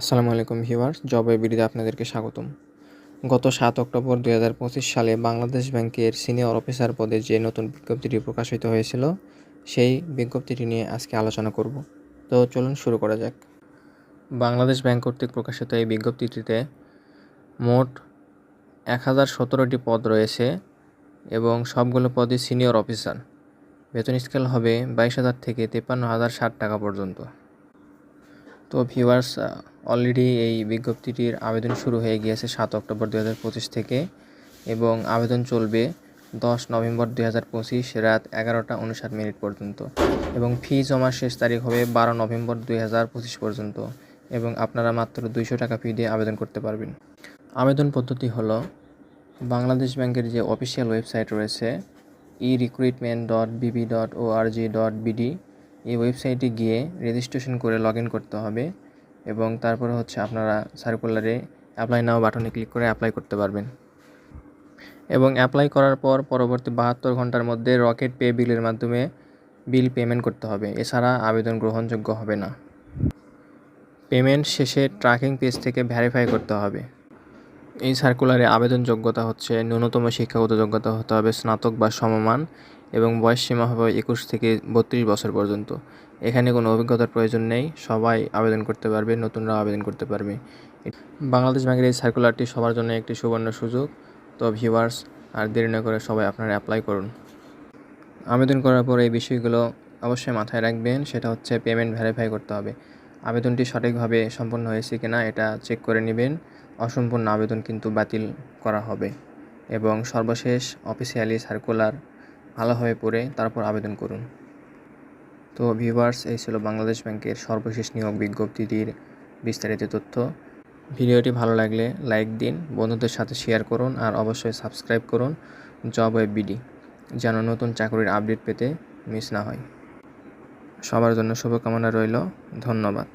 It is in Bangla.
আসসালামু আলাইকুম ভিউয়ার্স, জব ওয়েবিডিতে আপনাদেরকে স্বাগতম। গত ৭ অক্টোবর ২০২৫ সালে বাংলাদেশ ব্যাংকের সিনিয়র অফিসার পদে যে নতুন বিজ্ঞপ্তিটি প্রকাশিত হয়েছিল, সেই বিজ্ঞপ্তিটি নিয়ে আজকে আলোচনা করব। তো চলুন শুরু করা যাক। বাংলাদেশ ব্যাংক কর্তৃক প্রকাশিত এই বিজ্ঞপ্তিটিতে মোট ১,০১৭টি পদ রয়েছে এবং সবগুলো পদই সিনিয়র অফিসার। বেতন স্কেল হবে ২২,০০০ থেকে ৫৩,০৬০ টাকা পর্যন্ত। তো ভিউয়ার্স, অলরেডি এই বিজ্ঞপ্তিটির আবেদন শুরু হয়ে গিয়েছে ৭ অক্টোবর ২০২৫ থেকে এবং আবেদন চলবে ১০ নভেম্বর ২০২৫ রাত ১১টা ৫৯ পর্যন্ত এবং ফি জমার শেষ তারিখ হবে ১২ নভেম্বর ২০২৫ পর্যন্ত এবং আপনারা মাত্র ২০০ টাকা ফি দিয়ে আবেদন করতে পারবেন। আবেদন পদ্ধতি হলো, বাংলাদেশ ব্যাংকের যে অফিসিয়াল ওয়েবসাইট রয়েছে erecruitment.bb.org.bd, এই ওয়েবসাইটে গিয়ে রেজিস্ট্রেশন করে লগ ইন করতে হবে এবং তারপরে আপনারা সার্কুলারে অ্যাপ্লাই নাও বাটনে ক্লিক করে অ্যাপ্লাই করতে পারবেন এবং অ্যাপ্লাই করার পর পরবর্তী ৭২ ঘন্টার মধ্যে রকেট পে বিলের মাধ্যমে বিল পেমেন্ট করতে হবে। এছাড়া আবেদন গ্রহণযোগ্য হবে না। পেমেন্ট শেষে ট্র্যাকিং পেজ থেকে ভেরিফাই করতে হবে। এই সার্কুলারে আবেদন যোগ্যতা হচ্ছে ন্যূনতম শিক্ষাগত যোগ্যতা হতে হবে স্নাতক বা সমমান এবং বয়স সীমা হবে ২১ থেকে ৩২ বছর পর্যন্ত। এখানে কোনো অভিজ্ঞতার প্রয়োজন নেই, সবাই আবেদন করতে পারবে, নতুনরাও আবেদন করতে পারবে। বাংলাদেশ ব্যাংকের এই সার্কুলারটি সবার জন্য একটি সুবর্ণ সুযোগ। তো ভিউয়ার্স, আর দেরি না করে সবাই আপনারা অ্যাপ্লাই করুন। আবেদন করার পর এই বিষয়গুলো অবশ্যই মাথায় রাখবেন, সেটা হচ্ছে পেমেন্ট ভেরিফাই করতে হবে। আবেদনটি সঠিকভাবে সম্পন্ন হয়েছে কিনা এটা চেক করে নেবেন। অসম্পূর্ণ আবেদন কিন্তু বাতিল করা হবে এবং সর্বশেষ অফিসিয়ালি সার্কুলার ভালোভাবে পড়ে তারপর আবেদন করুন। তো ভিউয়ার্স, এই ছিল বাংলাদেশ ব্যাংকের সর্বশেষ নিয়োগ বিজ্ঞপ্তিটির বিস্তারিত তথ্য। ভিডিওটি ভালো লাগলে লাইক দিন, বন্ধুদের সাথে শেয়ার করুন আর অবশ্যই সাবস্ক্রাইব করুন জব ওয়েবিডি, যেন নতুন চাকরির আপডেট পেতে মিস না হয়। সবার জন্য শুভকামনা রইল। ধন্যবাদ।